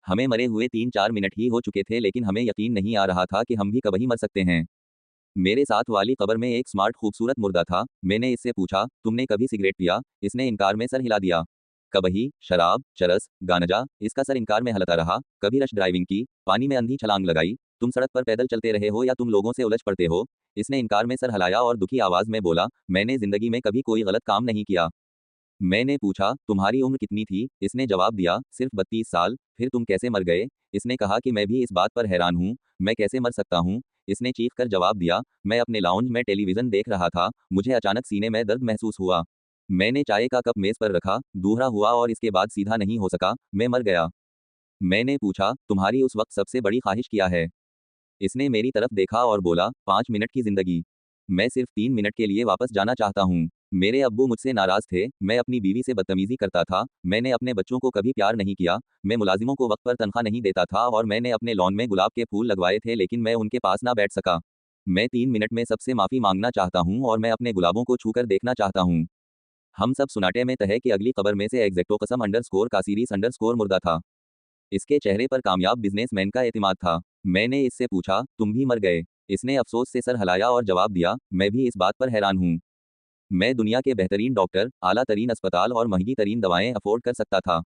हमें मरे हुए 3-4 मिनट ही हो चुके थे, लेकिन हमें यकीन नहीं आ रहा था कि हम भी कभी मर सकते हैं। मेरे साथ वाली कब्र में एक स्मार्ट खूबसूरत मुर्दा था। मैंने इससे पूछा, तुमने कभी सिगरेट पिया? इसने इनकार में सर हिला दिया। कभी शराब, चरस, गांजा? इसका सर इनकार में हलता रहा। कभी रश ड्राइविंग की? पानी में अंधी छलांग लगाई? तुम सड़क पर पैदल चलते रहे हो या तुम लोगों से उलझ पड़ते हो? इसने इनकार में सर हिलाया और दुखी आवाज में बोला, मैंने जिंदगी में कभी कोई गलत काम नहीं किया। मैंने पूछा, तुम्हारी उम्र कितनी थी? इसने जवाब दिया, सिर्फ 32 साल। फिर तुम कैसे मर गए? इसने कहा कि मैं भी इस बात पर हैरान हूँ, मैं कैसे मर सकता हूँ? इसने चीख कर जवाब दिया, मैं अपने लाउंज में टेलीविजन देख रहा था, मुझे अचानक सीने में दर्द महसूस हुआ। मैंने चाय का कप मेज पर रखा, दूहरा हुआ और इसके बाद सीधा नहीं हो सका, मैं मर गया। मैंने पूछा, तुम्हारी उस वक्त सबसे बड़ी ख्वाहिश क्या है? इसने मेरी तरफ देखा और बोला, 5 मिनट की जिंदगी। मैं सिर्फ 3 मिनट के लिए वापस जाना चाहता हूँ। मेरे अब्बू मुझसे नाराज थे, मैं अपनी बीवी से बदतमीजी करता था, मैंने अपने बच्चों को कभी प्यार नहीं किया, मैं मुलाजिमों को वक्त पर तनख्वाह नहीं देता था और मैंने अपने लॉन में गुलाब के फूल लगवाए थे, लेकिन मैं उनके पास ना बैठ सका। मैं 3 मिनट में सबसे माफी मांगना चाहता हूँ और मैं अपने गुलाबों को छूकर देखना चाहता हूँ। हम सब सुनाटे में तहे कि अगली कब्र में से एग्जैक्टो कसम अंडरस्कोर कासीरीस अंडरस्कोर मुर्दा था। इसके चेहरे पर कामयाब बिजनेसमैन का एतिमाद था। मैंने इससे पूछा, तुम भी मर गए? इसने अफसोस से सर हिलाया और जवाब दिया, मैं भी इस बात पर हैरान हूँ। मैं दुनिया के बेहतरीन डॉक्टर, आला तरीन अस्पताल और महंगी तरीन दवाएं अफोर्ड कर सकता था।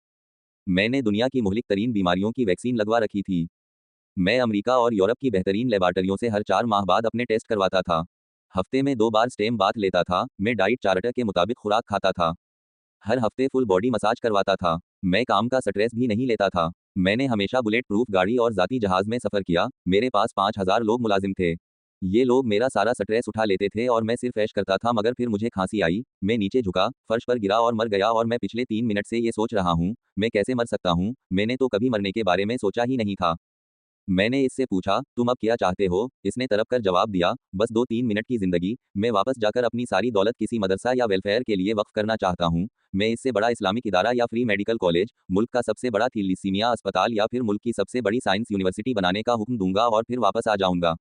मैंने दुनिया की मुहलिक तरीन बीमारियों की वैक्सीन लगवा रखी थी। मैं अमेरिका और यूरोप की बेहतरीन लेबार्टरियों से हर 4 माह बाद अपने टेस्ट करवाता था। हफ्ते में 2 बार स्टेम बाथ लेता था। मैं डाइट चार्टर के मुताबिक खुराक खाता था। हर हफ्ते फुल बॉडी मसाज करवाता था। मैं काम का स्ट्रेस भी नहीं लेता था। मैंने हमेशा बुलेट प्रूफ गाड़ी और जाती जहाज में सफर किया। मेरे पास 5000 लोग मुलाजिम थे। ये लोग मेरा सारा स्ट्रेस उठा लेते थे और मैं सिर्फ ऐश करता था, मगर फिर मुझे खांसी आई, मैं नीचे झुका, फर्श पर गिरा और मर गया और मैं पिछले 3 मिनट से ये सोच रहा हूँ, मैं कैसे मर सकता हूँ? मैंने तो कभी मरने के बारे में सोचा ही नहीं था। मैंने इससे पूछा, तुम अब क्या चाहते हो? इसने तड़प कर जवाब दिया, बस 2-3 मिनट की जिंदगी। मैं वापस जाकर अपनी सारी दौलत किसी मदरसा या वेलफेयर के लिए वक्फ करना चाहता हूँ। मैं इससे बड़ा इस्लामिक इदारा या फ्री मेडिकल कॉलेज, मुल्क का सबसे बड़ा थैलेसीमिया अस्पताल या फिर मुल्क की सबसे बड़ी साइंस यूनिवर्सिटी बनाने का हुक्म दूंगा और फिर वापस आ जाऊंगा।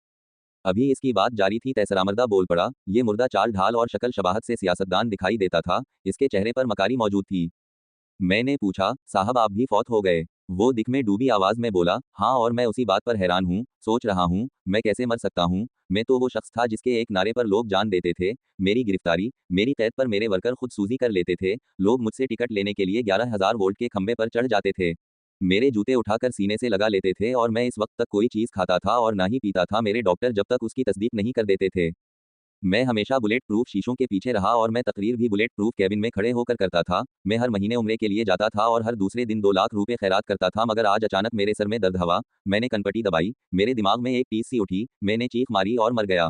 अभी इसकी बात जारी थी, तैसरामर्दा बोल पड़ा। ये मुर्दा चाल ढाल और शक्ल शबाहत से सियासतदान दिखाई देता था। इसके चेहरे पर मकारी मौजूद थी। मैंने पूछा, साहब आप भी फौत हो गए? वो दिख में डूबी आवाज में बोला, हाँ, और मैं उसी बात पर हैरान हूँ, सोच रहा हूँ, मैं कैसे मर सकता हूँ? मैं तो वो शख्स था जिसके एक नारे पर लोग जान देते थे। मेरी गिरफ्तारी, मेरी कैद पर मेरे वर्कर खुदसूजी कर लेते थे। लोग मुझसे टिकट लेने के लिए 11,000 वोल्ट के खंबे पर चढ़ जाते थे। मेरे जूते उठाकर सीने से लगा लेते थे और मैं इस वक्त तक कोई चीज खाता था और ना ही पीता था मेरे डॉक्टर जब तक उसकी तस्दीक नहीं कर देते थे। मैं हमेशा बुलेट प्रूफ शीशों के पीछे रहा और मैं तकरीर भी बुलेट प्रूफ कैबिन में खड़े होकर करता था। मैं हर महीने उम्रे के लिए जाता था और हर दूसरे दिन 2 लाख रुपए खैरात करता था, मगर आज अचानक मेरे सर में दर्द हवा, मैंने कनपटी दबाई, मेरे दिमाग में एक टीस सी उठी, मैंने चीख मारी और मर गया।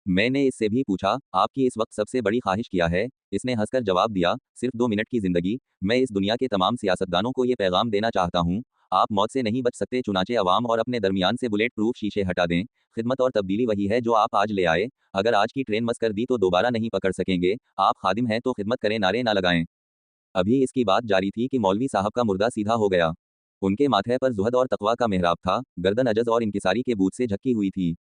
मैंने इससे भी पूछा, आपकी इस वक्त सबसे बड़ी ख्वाहिश क्या है? इसने हंसकर जवाब दिया, सिर्फ 2 मिनट की जिंदगी। मैं इस दुनिया के तमाम सियासतदानों को ये पैगाम देना चाहता हूँ, आप मौत से नहीं बच सकते, चुनाचे अवाम और अपने दरमियान से बुलेट प्रूफ शीशे हटा दें। खिदमत और तब्दीली वही है जो आप आज ले आए। अगर आज की ट्रेन मस कर दी तो दोबारा नहीं पकड़ सकेंगे। आप खादिम हैं तो खिदमत करें, नारे ना लगाएं। अभी इसकी बात जारी थी कि मौलवी साहब का मुर्दा सीधा हो गया। उनके माथे पर जुहद और तकवा का मेहराब था, गर्दन अजज और इंकिसारी के बूझ से झक्की हुई थी।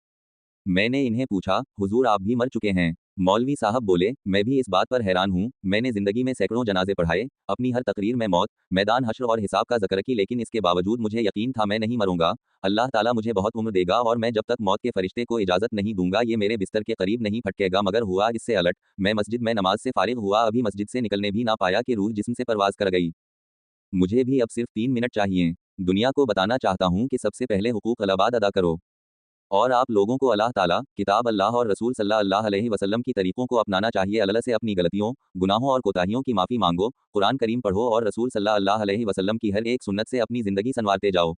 मैंने इन्हें पूछा, हुजूर आप भी मर चुके हैं? मौलवी साहब बोले, मैं भी इस बात पर हैरान हूँ, मैंने जिंदगी में सैकड़ों जनाजे पढ़ाए, अपनी हर तकरीर में मौत, मैदान हश्र और हिसाब का जिक्र की, लेकिन इसके बावजूद मुझे यकीन था मैं नहीं मरूंगा। अल्लाह ताला मुझे बहुत उम्र देगा और मैं जब तक मौत के फरिश्ते को इजाजत नहीं दूंगा ये मेरे बिस्तर के करीब नहीं फटकेगा। मगर हुआ इससे अलट। मैं मस्जिद में नमाज से फारिग हुआ, अभी मस्जिद से निकलने भी ना पाया कि रूह जिस्म से परवाज कर गई। मुझे भी अब सिर्फ 3 मिनट चाहिए। दुनिया को बताना चाहता हूँ कि सबसे पहले हुकूक अलाबाद अदा करो और आप लोगों को अल्लाह ताला, किताब, अल्लाह और रसूल सल्लल्लाहु अलैहि वसल्लम की तरीकों को अपनाना चाहिए। अल्लाह से अपनी गलतियों, गुनाहों और कोताहियों की माफ़ी मांगो, कुरान करीम पढ़ो और रसूल सल्लल्लाहु अलैहि वसल्लम की हर एक सुन्नत से अपनी ज़िंदगी संवारते जाओ।